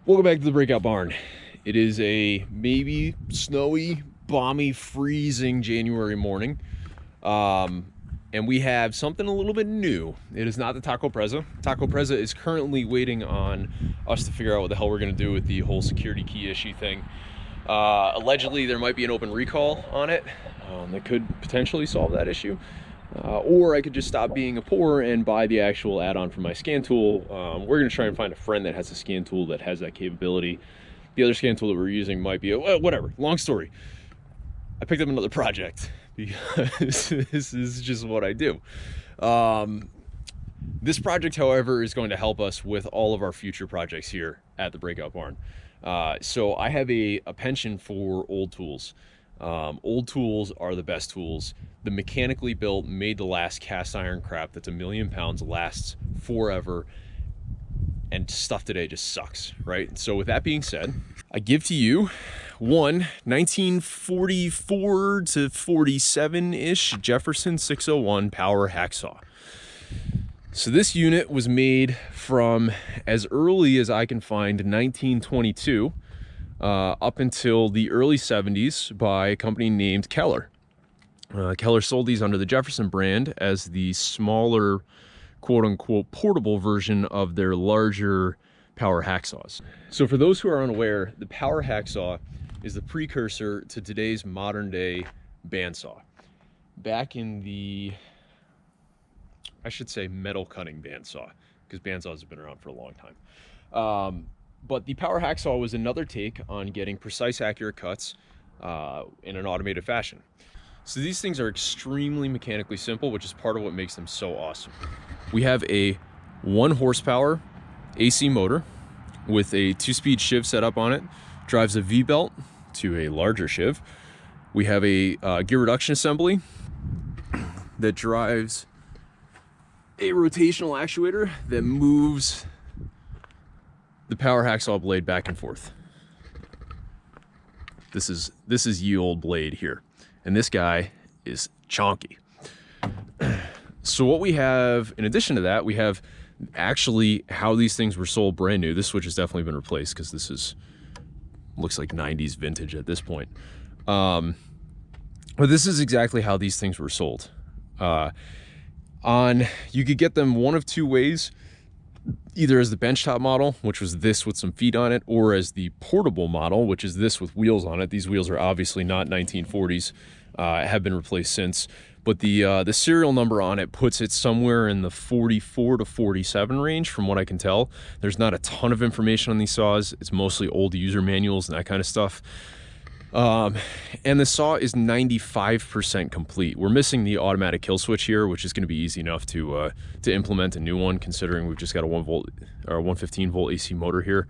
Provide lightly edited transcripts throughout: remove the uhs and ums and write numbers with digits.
Welcome back to the Breakout Barn. It is a maybe snowy, balmy, freezing January morning. And we have something a little bit new. It is not the Taco Preza. Taco Preza is currently waiting on us to figure out what the hell we're gonna do with the whole security key issue thing. Allegedly, there might be an open recall on it that could potentially solve that issue. Or I could just stop being a poor and buy the actual add-on for my scan tool. We're going to try and find a friend that has a scan tool that has that capability. The other scan tool that we're using might be whatever. Long story. I picked up another project because this is just what I do. This project, however, is going to help us with all of our future projects here at the Breakout Barn. So I have a penchant for old tools. Old tools are the best tools. The mechanically built, made to last cast iron crap that's 1,000,000 pounds lasts forever, and stuff today just sucks, right? So with that being said, I give to you one 1944 to 47-ish Jefferson 601 Power Hacksaw. So this unit was made from as early as I can find 1922 up until the early 70s by a company named Keller. Keller sold these under the Jefferson brand as the smaller, quote-unquote, portable version of their larger Power Hacksaws. So for those who are unaware, the Power Hacksaw is the precursor to today's modern-day bandsaw. Back in the, I should say, metal cutting bandsaw, because bandsaws have been around for a long time. But the Power Hacksaw was another take on getting precise, accurate cuts in an automated fashion. So these things are extremely mechanically simple, which is part of what makes them so awesome. We have a 1 horsepower AC motor with a 2-speed shiv set up on it, drives a V-belt to a larger shiv. We have a gear reduction assembly that drives a rotational actuator that moves the Power Hacksaw blade back and forth. This is ye old blade here, and this guy is chonky. So what we have in addition to that, we have actually how these things were sold brand new. This switch has definitely been replaced because this looks like 90s vintage at this point. But this is exactly how these things were sold. You could get them one of two ways. Either as the benchtop model, which was this with some feet on it, or as the portable model, which is this with wheels on it. These wheels are obviously not 1940s, have been replaced since, but the serial number on it puts it somewhere in the 44 to 47 range from what I can tell. There's not a ton of information on these saws. It's mostly old user manuals and that kind of stuff. And the saw is 95% complete. We're missing the automatic kill switch here, which is going to be easy enough to implement a new one, considering we've just got a 1 volt or 115 volt AC motor here.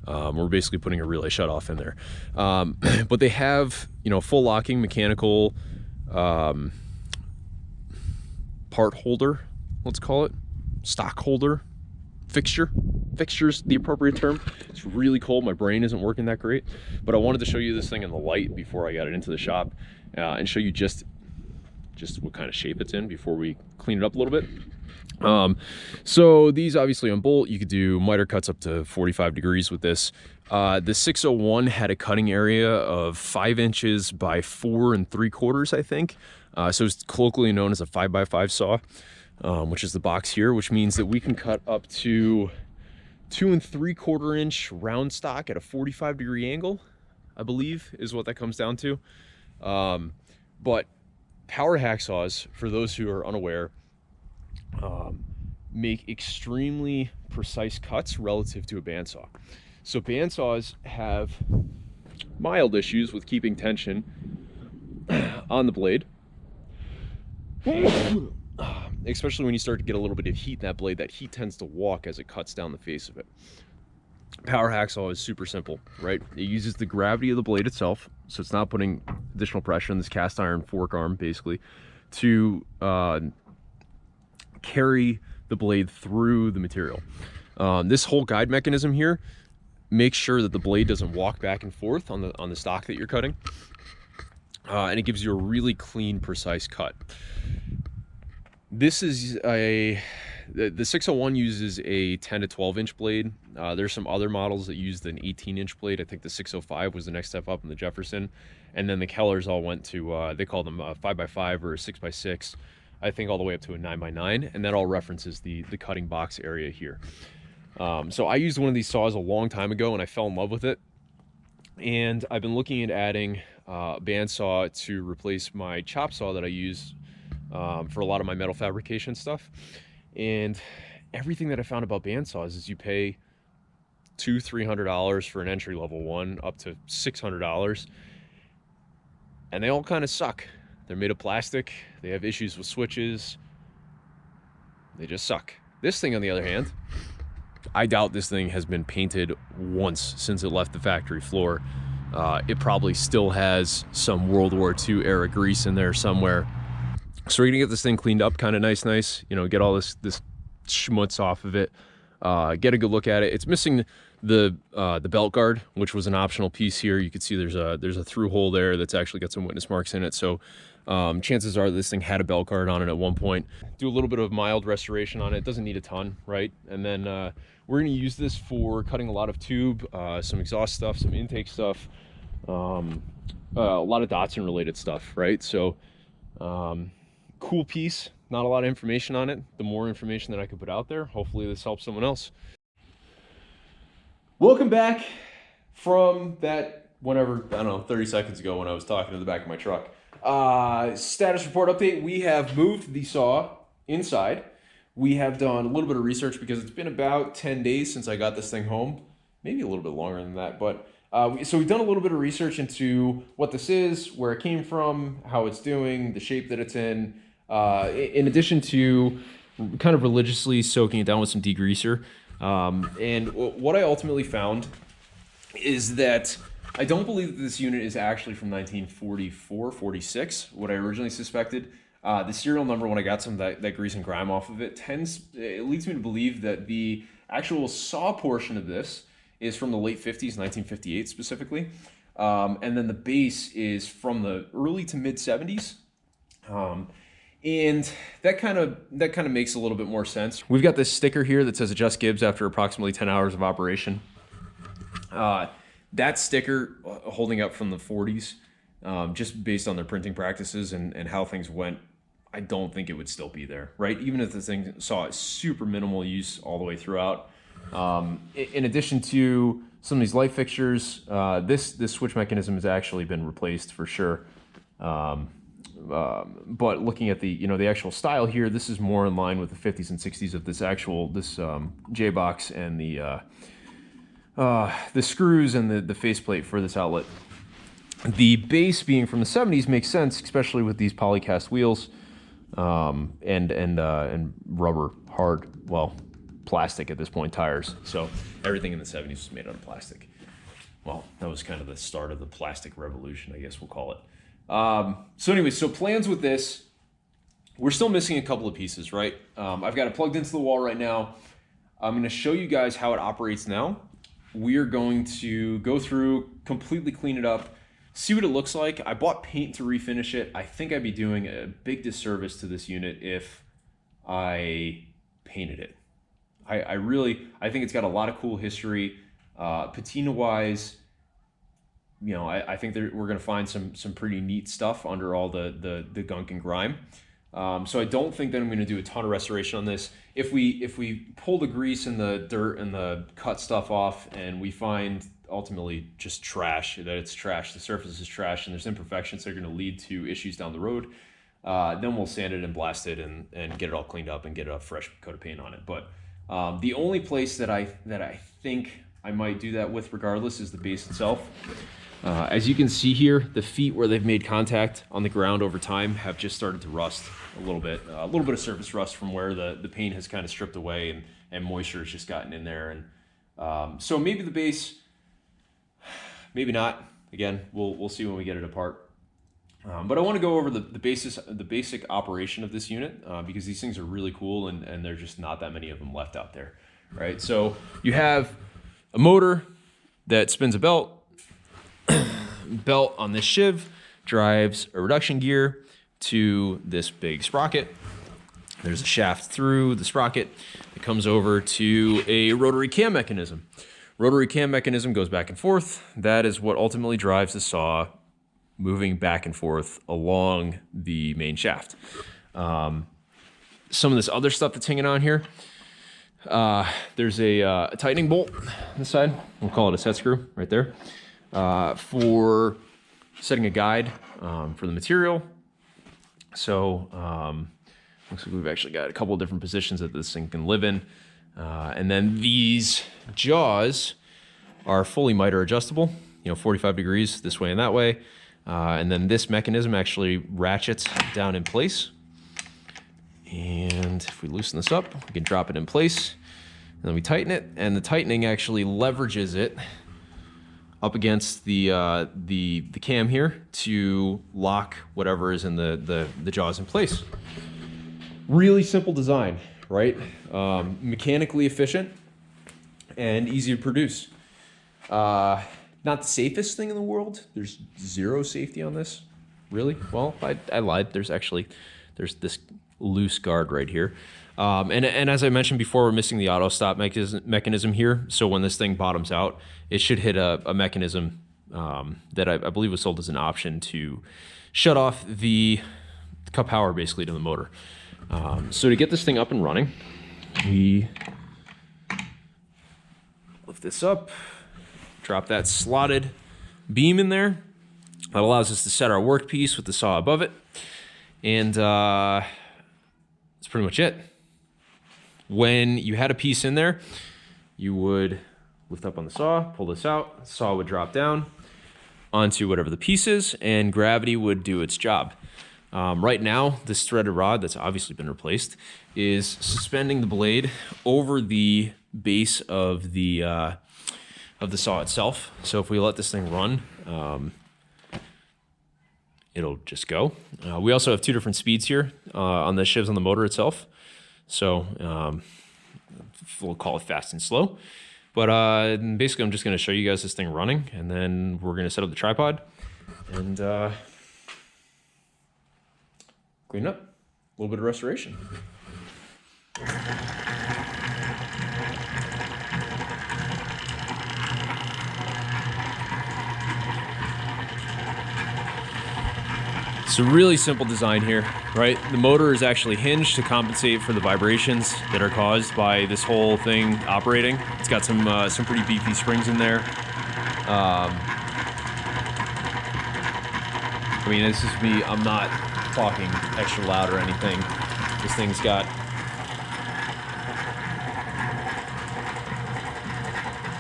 We're basically putting a relay shutoff in there. But they have, full locking mechanical part holder, let's call it, stock holder, fixture's the appropriate term. It's really cold. My brain isn't working that great, but I wanted to show you this thing in the light before I got it into the shop, and show you just what kind of shape it's in before we clean it up a little bit. So these obviously unbolt. You could do miter cuts up to 45 degrees with this. The 601 had a cutting area of 5 inches by 4 3/4, I think. So it's colloquially known as a 5x5 saw. Which is the box here, which means that we can cut up to 2 3/4 inch round stock at a 45-degree angle, I believe is what that comes down to. But Power Hacksaws, for those who are unaware, make extremely precise cuts relative to a bandsaw. So bandsaws have mild issues with keeping tension on the blade. Especially when you start to get a little bit of heat in that blade. That heat tends to walk as it cuts down the face of it. Power Hacksaw is super simple, right? It uses the gravity of the blade itself, so it's not putting additional pressure on this cast iron fork arm, basically, to carry the blade through the material. This whole guide mechanism here makes sure that the blade doesn't walk back and forth on the stock that you're cutting, and it gives you a really clean, precise cut. This is a the 601 uses a 10 to 12 inch blade. There's some other models that used an 18-inch blade. I think the 605 was the next step up in the Jefferson. And then the Kellers all went to, they call them a 5x5 or a 6x6, I think all the way up to a 9x9. And that all references the cutting box area here. So I used one of these saws a long time ago and I fell in love with it. And I've been looking at adding a bandsaw to replace my chop saw that I use for a lot of my metal fabrication stuff. And everything that I found about bandsaws is you pay $200-300 for an entry-level one, up to $600, and they all kind of suck. They're made of plastic, they have issues with switches, they just suck. This thing, on the other hand, I doubt this thing has been painted once since it left the factory floor. It probably still has some World War II era grease in there somewhere. So we're gonna get this thing cleaned up kind of nice, you know, get all this schmutz off of it, get a good look at it. It's missing the belt guard, which was an optional piece here. You can see there's a through hole there that's actually got some witness marks in it. So chances are this thing had a belt guard on it at one point. Do a little bit of mild restoration on it. It doesn't need a ton, right? And then we're gonna use this for cutting a lot of tube, some exhaust stuff, some intake stuff, a lot of Datsun related stuff, right? So cool piece, not a lot of information on it. The more information that I could put out there, hopefully this helps someone else. Welcome back from that, whenever, I don't know, 30 seconds ago when I was talking to the back of my truck. Status report update. We have moved the saw inside. We have done a little bit of research because it's been about 10 days since I got this thing home. Maybe a little bit longer than that, but so we've done a little bit of research into what this is, where it came from, how it's doing, the shape that it's in addition to kind of religiously soaking it down with some degreaser. And what I ultimately found is that I don't believe that this unit is actually from 1944, 46, what I originally suspected. The serial number, when I got some of that grease and grime off of it, it leads me to believe that the actual saw portion of this is from the late 50s, 1958 specifically. And then the base is from the early to mid 70s. And that kind of makes a little bit more sense. We've got this sticker here that says adjust Gibbs after approximately 10 hours of operation. That sticker holding up from the 40s, just based on their printing practices and how things went, I don't think it would still be there, right? Even if the thing saw super minimal use all the way throughout. In addition to some of these light fixtures, this switch mechanism has actually been replaced for sure. But looking at the actual style here, this is more in line with the 50s and 60s of this J-box and the screws and the faceplate for this outlet. The base being from the 70s makes sense, especially with these polycast wheels and rubber, hard, well, plastic at this point, tires. So everything in the 70s was made out of plastic. Well, that was kind of the start of the plastic revolution, I guess we'll call it. So anyway, so plans with this, we're still missing a couple of pieces, right? I've got it plugged into the wall right now. I'm going to show you guys how it operates now. We are going to go through, completely clean it up, see what it looks like. I bought paint to refinish it. I think I'd be doing a big disservice to this unit if I painted it. I think it's got a lot of cool history, patina wise. You know, I think we're going to find some pretty neat stuff under all the gunk and grime. So I don't think that I'm going to do a ton of restoration on this. If we pull the grease and the dirt and the cut stuff off and we find ultimately just trash, that it's trash, the surface is trash and there's imperfections that are going to lead to issues down the road, then we'll sand it and blast it and get it all cleaned up and get a fresh coat of paint on it. But the only place that I think I might do that with regardless is the base itself. As you can see here, the feet where they've made contact on the ground over time have just started to rust a little bit of surface rust from where the paint has kind of stripped away and moisture has just gotten in there. And so maybe the base, maybe not. Again, we'll see when we get it apart. But I want to go over the basic operation of this unit because these things are really cool and there's just not that many of them left out there, right? So you have a motor that spins a belt. Belt on this sheave drives a reduction gear to this big sprocket. There's a shaft through the sprocket. It comes over to a rotary cam mechanism. Rotary cam mechanism goes back and forth. That is what ultimately drives the saw moving back and forth along the main shaft. Some of this other stuff that's hanging on here, there's a tightening bolt on the side. We'll call it a set screw right there, for setting a guide for the material. So looks like we've actually got a couple of different positions that this thing can live in. And then these jaws are fully miter adjustable, 45 degrees this way and that way. And then this mechanism actually ratchets down in place. And if we loosen this up, we can drop it in place. And then we tighten it, and the tightening actually leverages it up against the cam here to lock whatever is in the jaws in place. Really simple design, right? Mechanically efficient and easy to produce. Not the safest thing in the world. There's zero safety on this, really. Well, I lied. There's this loose guard right here. And as I mentioned before, we're missing the auto stop mechanism here. So when this thing bottoms out, it should hit a mechanism that I believe was sold as an option to shut off the cut power basically to the motor. So to get this thing up and running, we lift this up, drop that slotted beam in there. That allows us to set our workpiece with the saw above it. And that's pretty much it. When you had a piece in there, you would lift up on the saw, pull this out, the saw would drop down onto whatever the piece is, and gravity would do its job. Right now, this threaded rod that's obviously been replaced is suspending the blade over the base of the saw itself. So if we let this thing run, it'll just go. We also have two different speeds here on the shivs on the motor itself. So we'll call it fast and slow. But basically, I'm just going to show you guys this thing running, and then we're going to set up the tripod and clean up. A little bit of restoration. It's a really simple design here, right? The motor is actually hinged to compensate for the vibrations that are caused by this whole thing operating. It's got some pretty beefy springs in there. I mean, this is me. I'm not talking extra loud or anything. This thing's got,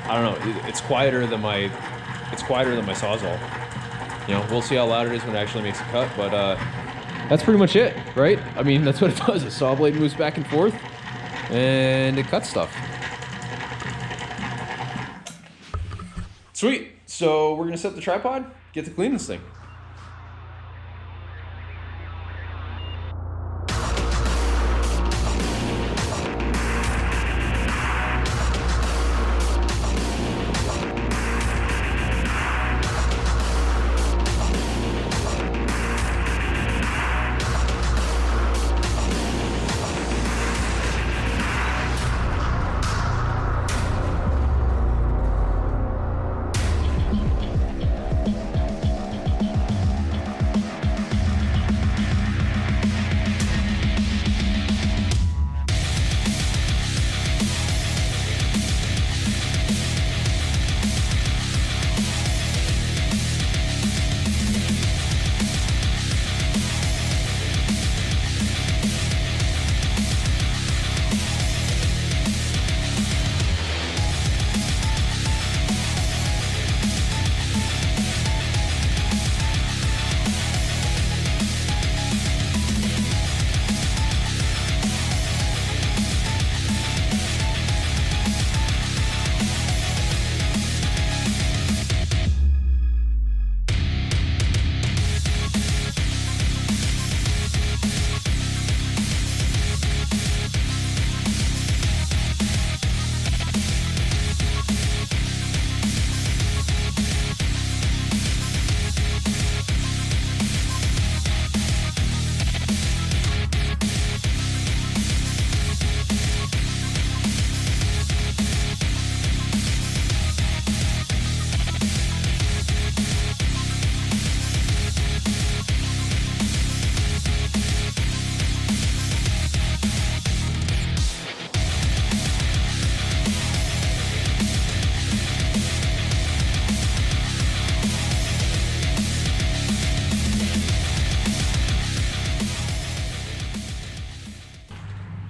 I don't know. It's quieter than my Sawzall. We'll see how loud it is when it actually makes a cut, but that's pretty much it, right? I mean, that's what it does. A saw blade moves back and forth, and it cuts stuff. Sweet. So we're gonna set the tripod, get to clean this thing.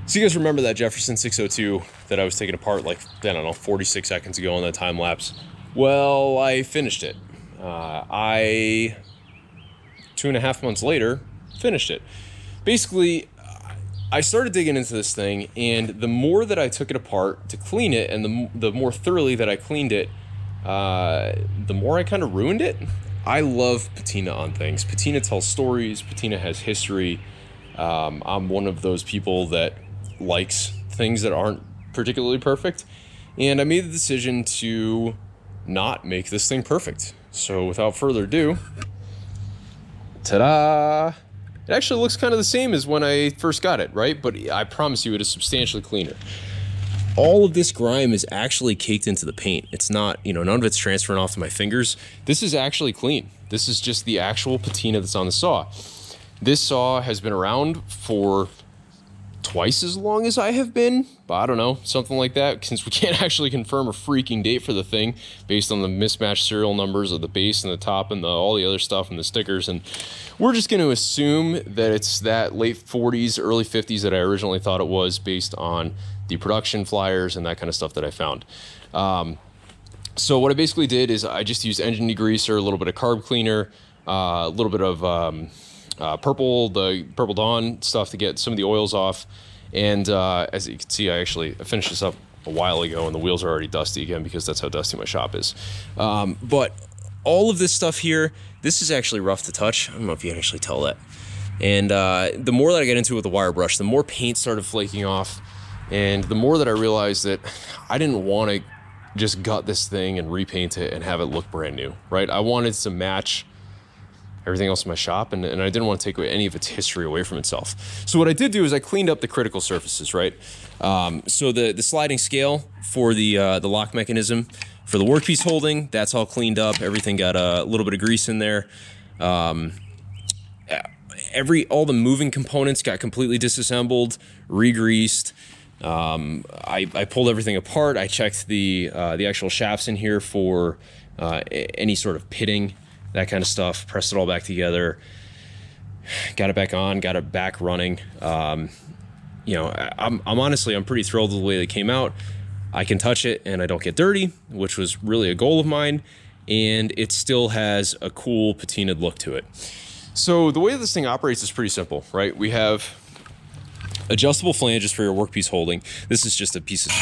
So you guys remember that Jefferson 602 that I was taking apart like, I don't know, 46 seconds ago on that time lapse? Well, I finished it. 2.5 months later, finished it. Basically, I started digging into this thing, and the more that I took it apart to clean it, and the more thoroughly that I cleaned it, the more I kind of ruined it. I love patina on things. Patina tells stories. Patina has history. I'm one of those people that likes things that aren't particularly perfect, and I made the decision to not make this thing perfect. So without further ado, ta-da! It actually looks kind of the same as when I first got it, right? But I promise you it is substantially cleaner. All of this grime is actually caked into the paint. It's not, none of it's transferring off to my fingers. This is actually clean. This is just the actual patina that's on the saw. This saw has been around for twice as long as I have been, but I don't know, something like that, since we can't actually confirm a freaking date for the thing based on the mismatched serial numbers of the base and the top and all the other stuff and the stickers. And we're just going to assume that it's that late 40s, early 50s that I originally thought it was, based on the production flyers and that kind of stuff that I found. So what I basically did is I just used engine degreaser, a little bit of carb cleaner, a little bit of the Purple Dawn stuff to get some of the oils off. And as you can see, I finished this up a while ago, and the wheels are already dusty again because that's how dusty my shop is. But all of this stuff here, this is actually rough to touch. I don't know if you can actually tell that. And the more that I get into it with the wire brush, the more paint started flaking off, and the more that I realized that I didn't want to just gut this thing and repaint it and have it look brand new, right? I wanted to match everything else in my shop, and I didn't want to take any of its history away from itself. So what I did do is I cleaned up the critical surfaces, right? So the sliding scale for the lock mechanism, for the workpiece holding, that's all cleaned up. Everything got a little bit of grease in there. All the moving components got completely disassembled, re-greased. I pulled everything apart. I checked the actual shafts in here for any sort of pitting, that kind of stuff. Pressed it all back together. Got it back on. Got it back running. I'm honestly pretty thrilled with the way they came out. I can touch it and I don't get dirty, which was really a goal of mine. And it still has a cool patinaed look to it. So the way this thing operates is pretty simple, right? We have adjustable flanges for your workpiece holding. This is just a piece of...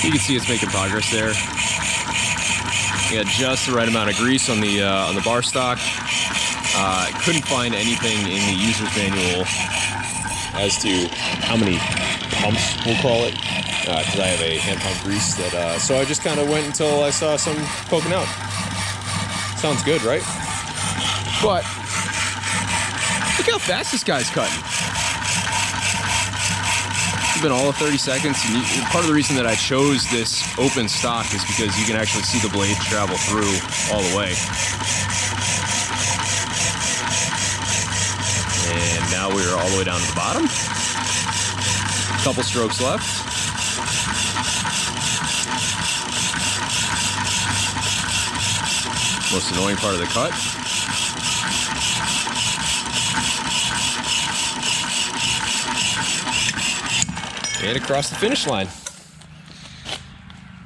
You can see it's making progress there. We got just the right amount of grease on the bar stock. Couldn't find anything in the user's manual as to how many pumps, we'll call it, because I have a hand pump grease that. So I just kind of went until I saw some poking out. Sounds good, right? But look how fast this guy's cutting. It's been all of 30 seconds. And part of the reason that I chose this open stock is because you can actually see the blade travel through all the way. And now we're all the way down to the bottom. Couple strokes left. Most annoying part of the cut. And across the finish line.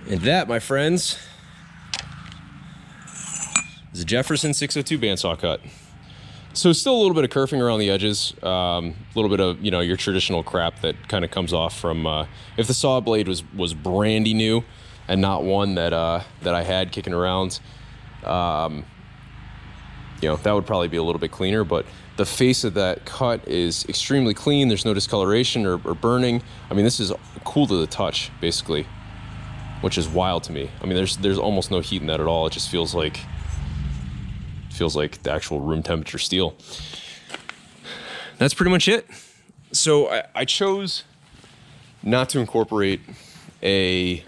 And that, my friends, is a Jefferson 602 bandsaw cut. So still a little bit of kerfing around the edges, a little bit of, your traditional crap that kind of comes off from, if the saw blade was brandy new and not one that I had kicking around, that would probably be a little bit cleaner, but the face of that cut is extremely clean. There's no discoloration or burning. I mean, this is cool to the touch, basically, which is wild to me. I mean, there's almost no heat in that at all. It just feels like the actual room temperature steel. That's pretty much it. So I chose not to incorporate a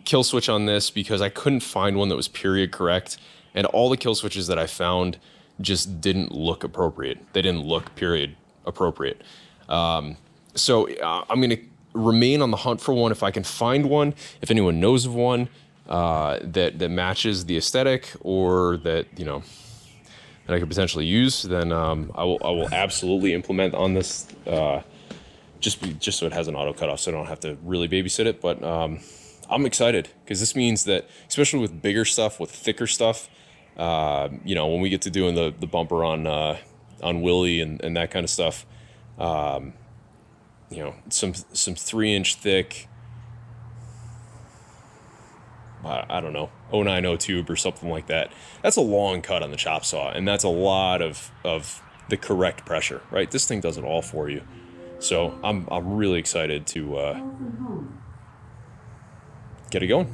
kill switch on this because I couldn't find one that was period correct, and all the kill switches that I found just didn't look appropriate. They didn't look period appropriate. So I'm going to remain on the hunt for one if I can find one. If anyone knows of one, that matches the aesthetic, or that, you know, that I could potentially use, then I will absolutely implement on this. Just so it has an auto cutoff, so I don't have to really babysit it. But I'm excited, because this means that, especially with bigger stuff, with thicker stuff, you know, when we get to doing the bumper on Willie and that kind of stuff, you know, some 3-inch thick, I don't know, 090 tube or something like that. That's a long cut on the chop saw, and that's a lot of the correct pressure, right? This thing does it all for you. So I'm really excited to get it going.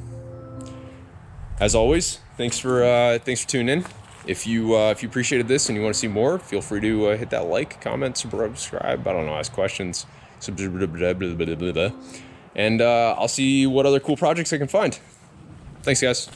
As always, thanks for tuning in. If you appreciated this and you want to see more, feel free to hit that like, comment, subscribe. I don't know, ask questions. And I'll see what other cool projects I can find. Thanks, guys.